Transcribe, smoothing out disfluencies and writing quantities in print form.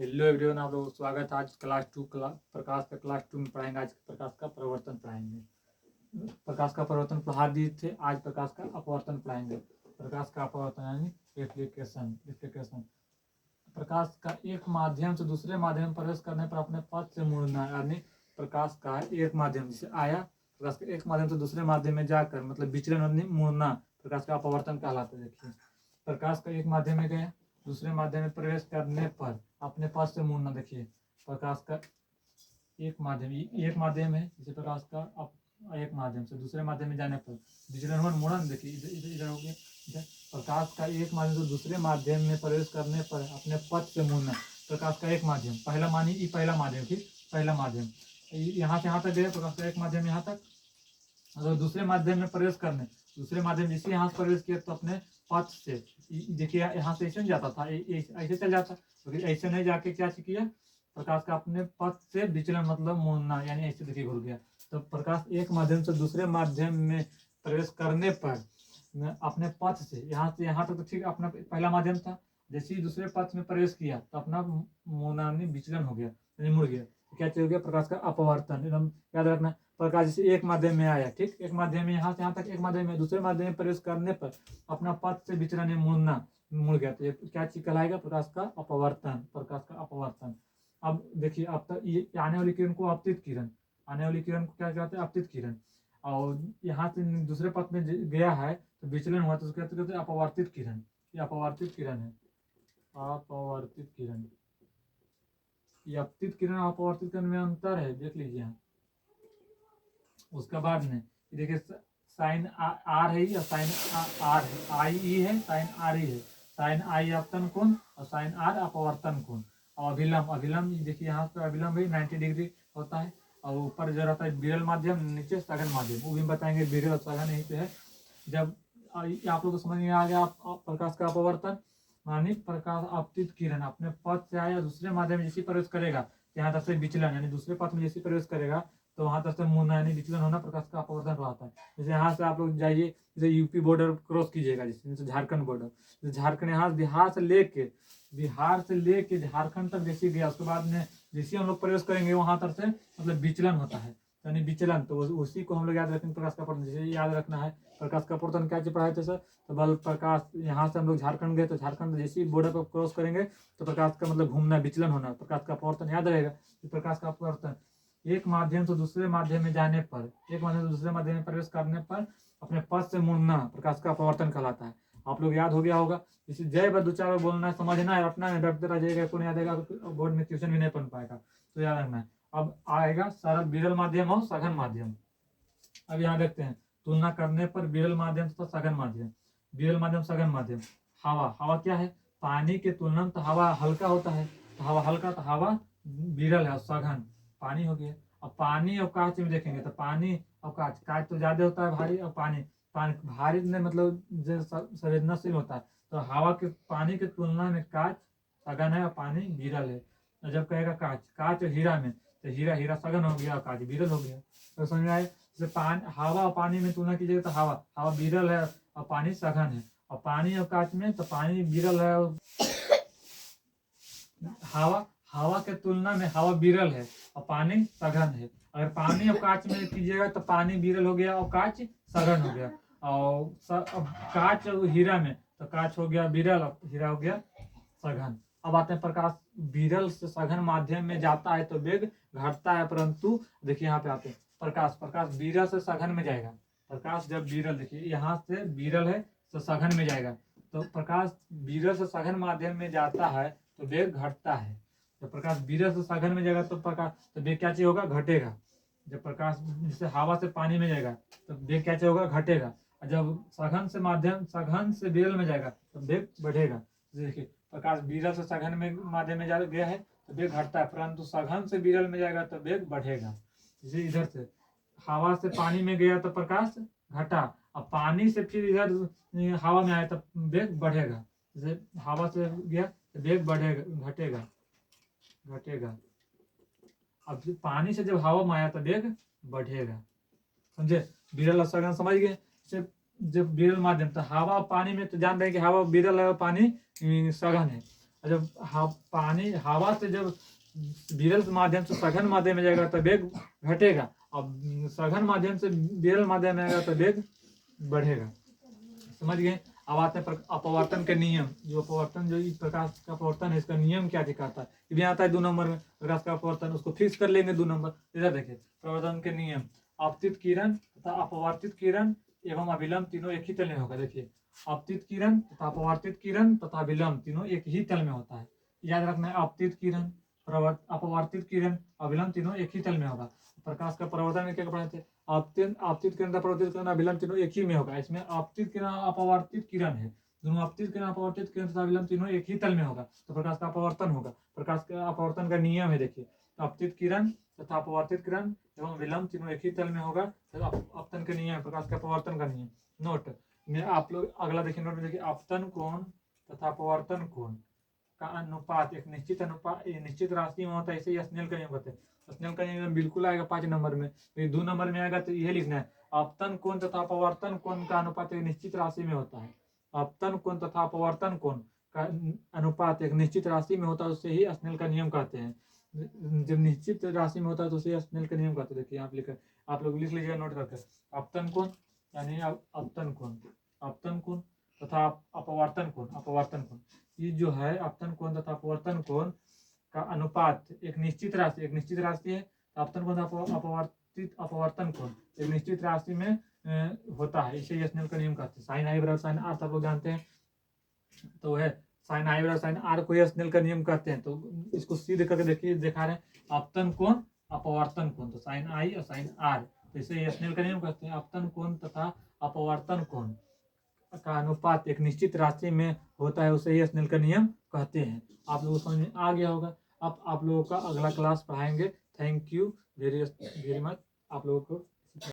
Hello everyone, आप लोगों का स्वागत है। आज प्रकाश का क्लास 2 में पढ़ाएंगे। आज प्रकाश का परिवर्तन पढ़ाएंगे। प्रकाश का परिवर्तन पढ़ा दिए थे, आज प्रकाश का अपवर्तन पढ़ाएंगे। प्रकाश का अपवर्तन यानी रिफ्लेक्शन। प्रकाश का एक माध्यम से दूसरे माध्यम में प्रवेश करने पर अपने पथ से मुड़ना, यानी प्रकाश का एक माध्यम से आया, प्रकाश का एक माध्यम से दूसरे माध्यम में जाकर मतलब विचलन मुड़ना प्रकाश का अपवर्तन कहलाता है। देखिए, प्रकाश का एक माध्यम में गया, दूसरे माध्यम में प्रवेश करने पर अपने पथ से मुड़ना। देखिए, प्रकाश का एक माध्यम है, जैसे प्रकाश का एक माध्यम से दूसरे माध्यम में जाने पर विचलन मुड़न। देखिए इधर हो गया। प्रकाश का एक माध्यम से दूसरे माध्यम में प्रवेश करने पर अपने पथ से मुड़ना। प्रकाश का एक माध्यम, पहला मानी पहला माध्यम, ठीक, पहला माध्यम यहाँ से यहाँ तक गया। प्रकाश का एक माध्यम यहाँ तक, अगर दूसरे माध्यम में प्रवेश करने, दूसरे माध्यम जैसे यहाँ से प्रवेश किया तो अपने पथ से, देखिए यहाँ से ऐसे नहीं जाता था, ऐसे चल जाता, क्योंकि ऐसे नहीं जाके क्या किया, प्रकाश का अपने पथ से विचलन मतलब मुड़ना, यानी ऐसे देखिए घुल गया। तो प्रकाश एक माध्यम से दूसरे माध्यम में प्रवेश करने पर अपने पथ से यहाँ तक तो ठीक, अपना पहला माध्यम था, जैसे ही दूसरे पथ में प्रवेश किया तो अपना मुड़ना विचलन हो गया, यानी मुड़ गया। तो क्या चल गया, प्रकाश का अपवर्तन। एकदम याद रखना, प्रकाश जैसे एक माध्यम में आया, ठीक, एक माध्यम में यहाँ से यहाँ तक एक माध्यम में, दूसरे माध्यम में प्रवेश करने पर अपना पथ से विचलन मुड़ना, मुड़ गया। तो ये क्या चीज कहलाएगा, प्रकाश का अपवर्तन, प्रकाश का अपवर्तन। अब देखिए, अब तक ये आने वाली किरण को अपतित किरण, आने वाली किरण को क्या कहते हैं, अपतित किरण। और यहाँ से दूसरे पथ में गया है तो विचलन हुआ, तो उसको कहते हैं अपवर्तित किरण। ये अपवर्तित किरण है, अपवर्तित किरण। ये अपतित किरण और अपवर्तित किरण में अंतर है, देख लीजिए यहाँ। उसके बाद में देखिए, साइन आर है या साइन आर है, आई ई है, साइन आर ई है। साइन आई अपतन कोण और साइन आर अपवर्तन कोण। और अभिलंब देखिए यहाँ पर अभिलंब भी 90 डिग्री होता है। और ऊपर जो रहता है विरल माध्यम, नीचे सघन माध्यम, वो भी बताएंगे विरल और सघन यहीं पे है। जब आप लोग को समझ में आ गया प्रकाश का अपवर्तन मानी प्रकाश अपतित किरण अपने पथ से आया, दूसरे माध्यम में जैसे प्रवेश करेगा यहाँ तक से विचलन, यानी दूसरे पथ में जैसे प्रवेश करेगा तो वहां तक से मुड़ना यानी विचलन होना प्रकाश का अपवर्तन कहलाता है। जैसे यहाँ से आप लोग जाइए, जैसे यूपी बॉर्डर क्रॉस कीजिएगा, जैसे झारखंड बॉर्डर, जैसे झारखंड यहाँ बिहार से लेके झारखंड तक जैसे गया, उसके बाद में जैसे हम लोग प्रवेश करेंगे वहां तक से मतलब विचलन होता है, यानी विचलन। तो उसी को हम लोग याद रखेंगे, प्रकाश का अपवर्तन। जैसे याद रखना है प्रकाश का अपवर्तन क्या चीज पढ़ाए थे सर, तो बल प्रकाश यहाँ से हम लोग झारखंड गए तो झारखंड जैसे बॉर्डर पर क्रॉस करेंगे तो प्रकाश का मतलब घूमना, विचलन होना, प्रकाश का अपवर्तन याद रहेगा। प्रकाश का अपवर्तन एक माध्यम से दूसरे माध्यम में जाने पर, एक माध्यम से दूसरे माध्यम में प्रवेश करने पर अपने पथ से मुड़ना प्रकाश का अपवर्तन कहलाता है। आप लोग याद हो गया होगा। इसे जय बार 2-4 बार बोलना है, समझना है, रटना है, डरते रह जाएगा, कौन याद आएगा, बोर्ड में ट्यूशन भी नहीं पढ़ पाएगा, तो याद रखना है। अब आएगा सरल विरल माध्यम और सघन माध्यम। अब यहाँ देखते हैं, तुलना करने पर विरल माध्यम तथा सघन माध्यम। विरल माध्यम, सघन माध्यम। हवा क्या है, पानी के तुलना में तो हवा हल्का होता है, तो हवा हल्का, तो हवा विरल है। सघन पानी हो गया। अब पानी और कांच में देखेंगे तो पानी और कांच तो ज्यादा होता है भारी, और पानी भारी में मतलब संवेदनशील होता है। तो हवा के पानी के तुलना में कांच सघन है और पानी विरल है। और जब कहेगा कांच और हीरा में, तो हीरा सघन हो गया और कांच विरल हो गया। तो समझ में आए, जैसे हवा और पानी में तुलना कीजिएगा तो हवा विरल है और पानी सघन है, और पानी और कांच में तो पानी विरल है और हवा के तुलना में हवा विरल है और पानी सघन है। अगर पानी और कांच में कीजिएगा तो पानी विरल हो गया और कांच सघन हो गया। और कांच और हीरा में तो कांच हो गया विरल और हीरा हो गया सघन। अब आते हैं, प्रकाश विरल से सघन माध्यम में जाता है तो वेग घटता है, परंतु देखिए यहाँ पे आते हैं, प्रकाश विरल से सघन में जाएगा। प्रकाश जब विरल, देखिए यहाँ से विरल है तो सघन में जाएगा, तो प्रकाश विरल से सघन माध्यम में जाता है तो वेग घटता है। जब प्रकाश विरल से सघन में जाएगा तो वेग क्या चीज होगा, घटेगा। जब प्रकाश जैसे हवा से पानी में जाएगा तो वेग क्या चीज होगा, घटेगा। और जब सघन से विरल में जाएगा तो वेग बढ़ेगा। देखिए, प्रकाश विरल से सघन में माध्यम में गया है तो वेग घटता है, परंतु सघन से विरल में जाएगा तो वेग बढ़ेगा। जैसे इधर से हवा से पानी में गया तो प्रकाश घटा, और पानी से फिर इधर हवा में आया तो वेग बढ़ेगा। जैसे हवा से गया तो वेग बढ़ेगा, घटेगा। अब पानी से जब हवा में आया तो वेग बढ़ेगा। समझे, विरल और सघन समझ गए। जब विरल माध्यम तो हवा और पानी में तो जान रहे हैं कि हवा विरल है और पानी सघन है। और जब पानी हवा से जब विरल माध्यम से सघन माध्यम में जाएगा तो वेग घटेगा, अब सघन माध्यम से विरल माध्यम में आएगा तो वेग बढ़ेगा। समझ गए। अब आते हैं अपवर्तन के नियम। जो अपवर्तन, जो इस प्रकाश का अपवर्तन है, इसका नियम क्या दिखाता है, ये आता है 2 नंबर में प्रकाश का अपवर्तन, उसको फिक्स कर लेंगे 2 नंबर। इधर देखिए प्रवर्तन के नियम, आपतित किरण तथा अपवर्तित किरण एवं अभिलंब तीनों एक ही तल में होगा। देखिए आपतित किरण तथा अपवर्तित किरण तथा विलंब तीनों एक ही तल में होता है। याद रखना है, आपतित किरण, अपवर्तित किरण, अविलंब तीनों एक ही तल में होगा। प्रकाश का प्रवर्तन में क्या पढ़ाते हैं, आपतित किरण तथा प्रवर्तित किरण अविलंब तीनों एक ही में होगा। इसमें आपतित किरण अपवर्तित किरण है, दोनों आपतित किरण अपवर्तित किरण तथा अविलंब तीनों एक ही तल में होगा, तो प्रकाश का अपवर्तन होगा। प्रकाश का अपवर्तन का नियम है, देखिए आपतित किरण तथा अपवर्तित किरण एवं विलंब तीनों एक ही तल में होगा, तो अपतन का नियम, प्रकाश का अपवर्तन का नियम। नोट में आप लोग अगला देखिए, नोट में देखिए आपतन कोण तथा अपवर्तन कोण का अनुपात एक निश्चित अनुपात, निश्चित राशि में होता है, इसे स्नेल का नियम कहते हैं। स्नेल का नियम बिल्कुल आएगा 5 नंबर में, तो 2 नंबर में आएगा तो यह लिखना है, आपतन कोण तथा अपवर्तन कोण का अनुपात एक निश्चित राशि में होता है। आपतन कोण तथा अपवर्तन कोण का अनुपात एक निश्चित राशि में होता है, उससे ही स्नेल का नियम कहते हैं। जब निश्चित राशि में होता है तो उसे स्नेल का नियम कहते हैं। देखिए आप लिख, आप लोग लिख लीजिएगा नोट करके, आपतन कोण यानी आपतन कोण, आपतन कोण तथा अपवर्तन कोण, अपवर्तन कोण, ये जो है आपतन कोण तथा अपवर्तन कोण का अनुपात एक निश्चित राशि, एक निश्चित राशि है। आपतन कोण अपवर्तित अपवर्तन कोण एक निश्चित राशि में होता है, इसे स्नेल का नियम कहते हैं। साइन आई बराबर साइन आर सब लोग जानते हैं, तो है साइन आई बराबर साइन आर को स्नेल का नियम कहते हैं। तो इसको सीधे करके देखिए, दिखा रहे हैं आपतन कोण अपवर्तन कोण, तो साइन आई और साइन आर, तो इसे स्नेल का नियम कहते हैं। आपतन कोण तथा अपवर्तन कोण का अनुपात एक निश्चित राशि में होता है, उसे ही स्नेल का नियम कहते हैं। आप लोगों को समझ में आ गया होगा। अब आप लोगों का अगला क्लास पढ़ाएंगे। Thank you very very much आप लोगों को।